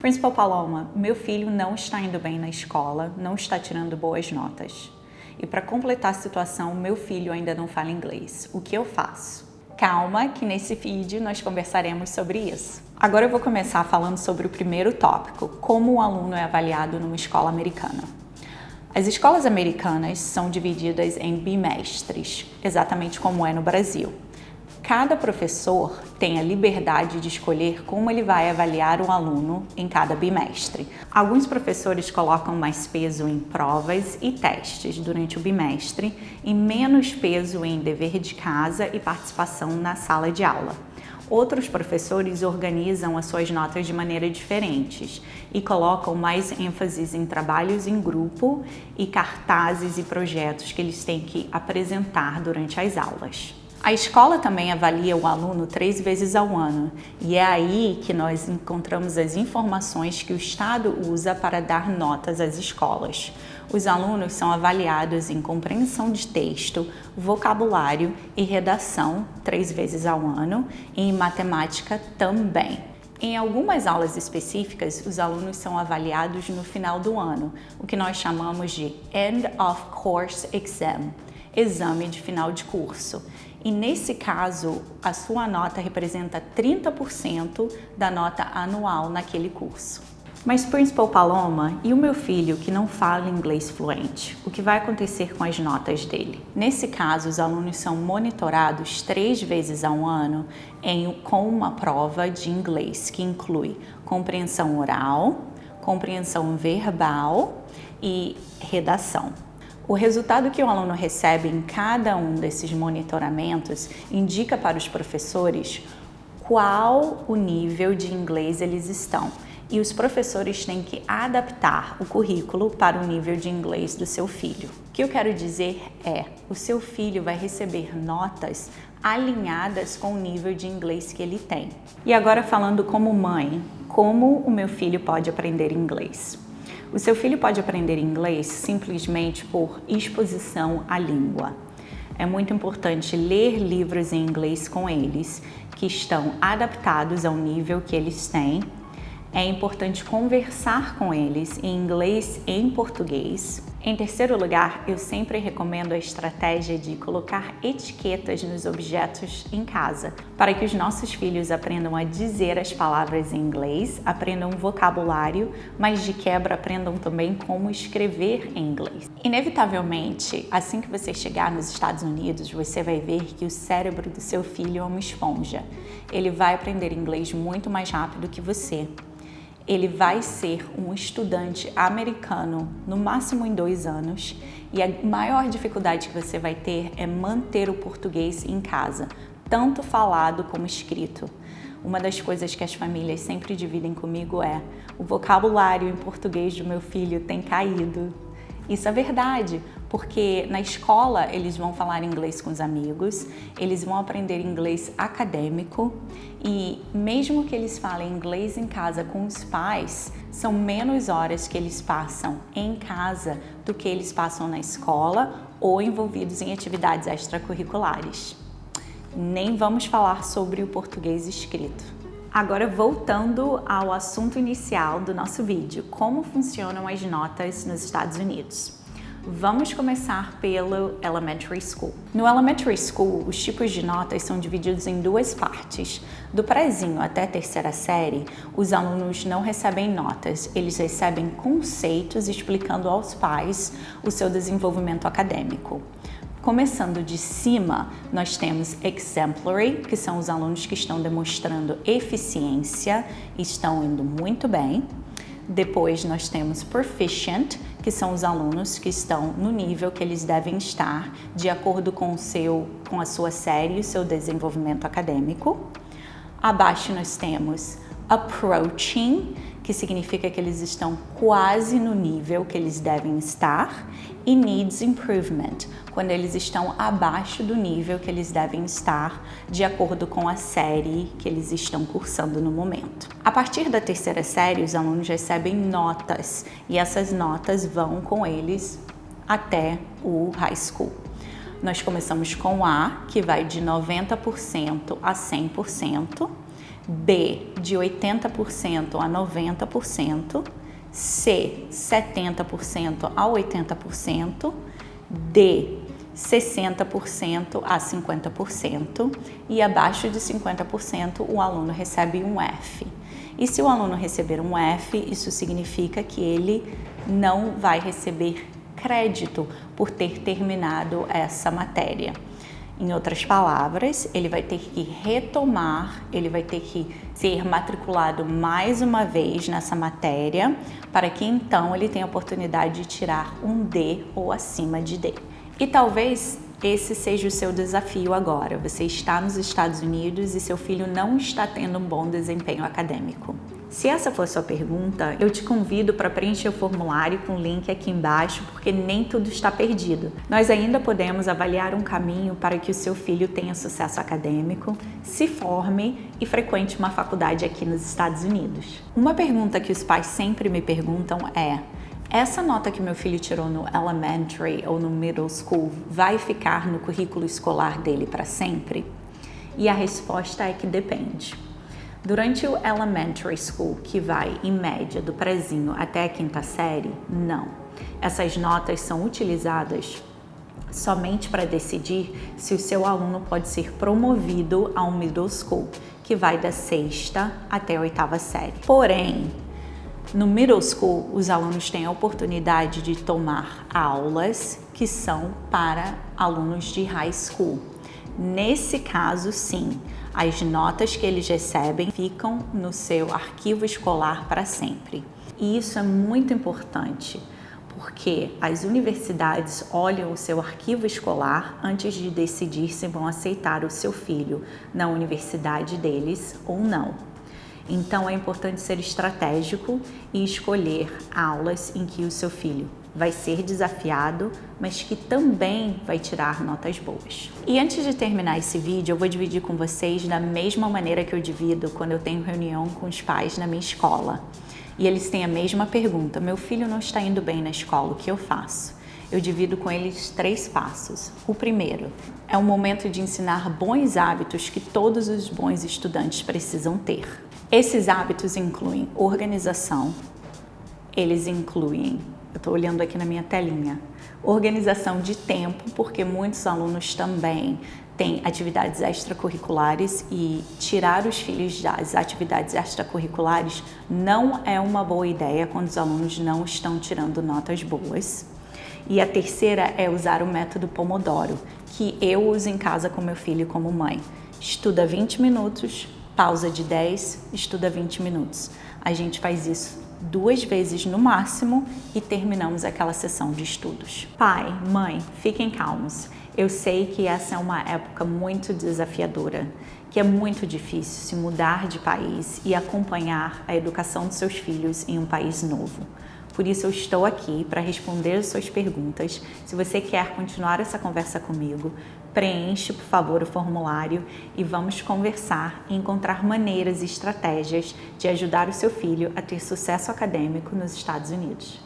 Principal Paloma, meu filho não está indo bem na escola, não está tirando boas notas. E para completar a situação, meu filho ainda não fala inglês. O que eu faço? Calma, que nesse vídeo nós conversaremos sobre isso. Agora eu vou começar falando sobre o primeiro tópico, como um aluno é avaliado numa escola americana. As escolas americanas são divididas em bimestres, exatamente como é no Brasil. Cada professor tem a liberdade de escolher como ele vai avaliar um aluno em cada bimestre. Alguns professores colocam mais peso em provas e testes durante o bimestre e menos peso em dever de casa e participação na sala de aula. Outros professores organizam as suas notas de maneira diferentes e colocam mais ênfase em trabalhos em grupo e cartazes e projetos que eles têm que apresentar durante as aulas. A escola também avalia o aluno 3 vezes ao ano e é aí que nós encontramos as informações que o Estado usa para dar notas às escolas. Os alunos são avaliados em compreensão de texto, vocabulário e redação 3 vezes ao ano e em matemática também. Em algumas aulas específicas, os alunos são avaliados no final do ano, o que nós chamamos de End of Course Exam, exame de final de curso. E nesse caso, a sua nota representa 30% da nota anual naquele curso. Mas Principal Paloma, e o meu filho que não fala inglês fluente? O que vai acontecer com as notas dele? Nesse caso, os alunos são monitorados 3 vezes ao ano com uma prova de inglês que inclui compreensão oral, compreensão verbal e redação. O resultado que o aluno recebe em cada um desses monitoramentos indica para os professores qual o nível de inglês eles estão. E os professores têm que adaptar o currículo para o nível de inglês do seu filho. O que eu quero dizer é, o seu filho vai receber notas alinhadas com o nível de inglês que ele tem. E agora falando como mãe, como o meu filho pode aprender inglês? O seu filho pode aprender inglês simplesmente por exposição à língua. É muito importante ler livros em inglês com eles, que estão adaptados ao nível que eles têm. É importante conversar com eles em inglês e em português. Em terceiro lugar, eu sempre recomendo a estratégia de colocar etiquetas nos objetos em casa, para que os nossos filhos aprendam a dizer as palavras em inglês, aprendam vocabulário, mas de quebra aprendam também como escrever em inglês. Inevitavelmente, assim que você chegar nos Estados Unidos, você vai ver que o cérebro do seu filho é uma esponja. Ele vai aprender inglês muito mais rápido que você. Ele vai ser um estudante americano no máximo em 2 anos e a maior dificuldade que você vai ter é manter o português em casa, tanto falado como escrito. Uma das coisas que as famílias sempre dividem comigo é: o vocabulário em português do meu filho tem caído. Isso é verdade, porque na escola eles vão falar inglês com os amigos, eles vão aprender inglês acadêmico e mesmo que eles falem inglês em casa com os pais, são menos horas que eles passam em casa do que eles passam na escola ou envolvidos em atividades extracurriculares. Nem vamos falar sobre o português escrito. Agora voltando ao assunto inicial do nosso vídeo, como funcionam as notas nos Estados Unidos. Vamos começar pelo Elementary School. No Elementary School, os tipos de notas são divididos em 2 partes. Do prézinho até a 3ª série, os alunos não recebem notas, eles recebem conceitos explicando aos pais o seu desenvolvimento acadêmico. Começando de cima, nós temos Exemplary, que são os alunos que estão demonstrando eficiência e estão indo muito bem. Depois nós temos Proficient, que são os alunos que estão no nível que eles devem estar, de acordo com a sua série e o seu desenvolvimento acadêmico. Abaixo nós temos Approaching, que significa que eles estão quase no nível que eles devem estar, e Needs Improvement, quando eles estão abaixo do nível que eles devem estar, de acordo com a série que eles estão cursando no momento. A partir da 3ª série, os alunos recebem notas, e essas notas vão com eles até o high school. Nós começamos com A, que vai de 90% a 100%. B, de 80% a 90%, C, 70% a 80%, D, 60% a 50% e abaixo de 50% o aluno recebe um F. E se o aluno receber um F, isso significa que ele não vai receber crédito por ter terminado essa matéria. Em outras palavras, ele vai ter que retomar, ele vai ter que ser matriculado mais uma vez nessa matéria, para que então ele tenha a oportunidade de tirar um D ou acima de D. E talvez esse seja o seu desafio agora. Você está nos Estados Unidos e seu filho não está tendo um bom desempenho acadêmico. Se essa for a sua pergunta, eu te convido para preencher o formulário com o link aqui embaixo, porque nem tudo está perdido. Nós ainda podemos avaliar um caminho para que o seu filho tenha sucesso acadêmico, se forme e frequente uma faculdade aqui nos Estados Unidos. Uma pergunta que os pais sempre me perguntam é: essa nota que meu filho tirou no elementary ou no middle school vai ficar no currículo escolar dele para sempre? E a resposta é que depende. Durante o elementary school, que vai em média do prezinho até a quinta série, não. Essas notas são utilizadas somente para decidir se o seu aluno pode ser promovido ao middle school, que vai da sexta até a oitava série. Porém, no middle school, os alunos têm a oportunidade de tomar aulas que são para alunos de high school. Nesse caso, sim, as notas que eles recebem ficam no seu arquivo escolar para sempre. E isso é muito importante, porque as universidades olham o seu arquivo escolar antes de decidir se vão aceitar o seu filho na universidade deles ou não. Então é importante ser estratégico e escolher aulas em que o seu filho vai ser desafiado, mas que também vai tirar notas boas. E antes de terminar esse vídeo, eu vou dividir com vocês da mesma maneira que eu divido quando eu tenho reunião com os pais na minha escola. E eles têm a mesma pergunta: meu filho não está indo bem na escola, o que eu faço? Eu divido com eles 3 passos. O primeiro é um momento de ensinar bons hábitos que todos os bons estudantes precisam ter. Esses hábitos incluem organização, eles incluem, eu estou olhando aqui na minha telinha, organização de tempo, porque muitos alunos também têm atividades extracurriculares e tirar os filhos das atividades extracurriculares não é uma boa ideia quando os alunos não estão tirando notas boas. E a terceira é usar o método Pomodoro, que eu uso em casa com meu filho como mãe. Estuda 20 minutos, pausa de 10, estuda 20 minutos. A gente faz isso 2 vezes no máximo e terminamos aquela sessão de estudos. Pai, mãe, fiquem calmos. Eu sei que essa é uma época muito desafiadora, que é muito difícil se mudar de país e acompanhar a educação dos seus filhos em um país novo. Por isso eu estou aqui para responder as suas perguntas. Se você quer continuar essa conversa comigo, preenche, por favor, o formulário e vamos conversar e encontrar maneiras e estratégias de ajudar o seu filho a ter sucesso acadêmico nos Estados Unidos.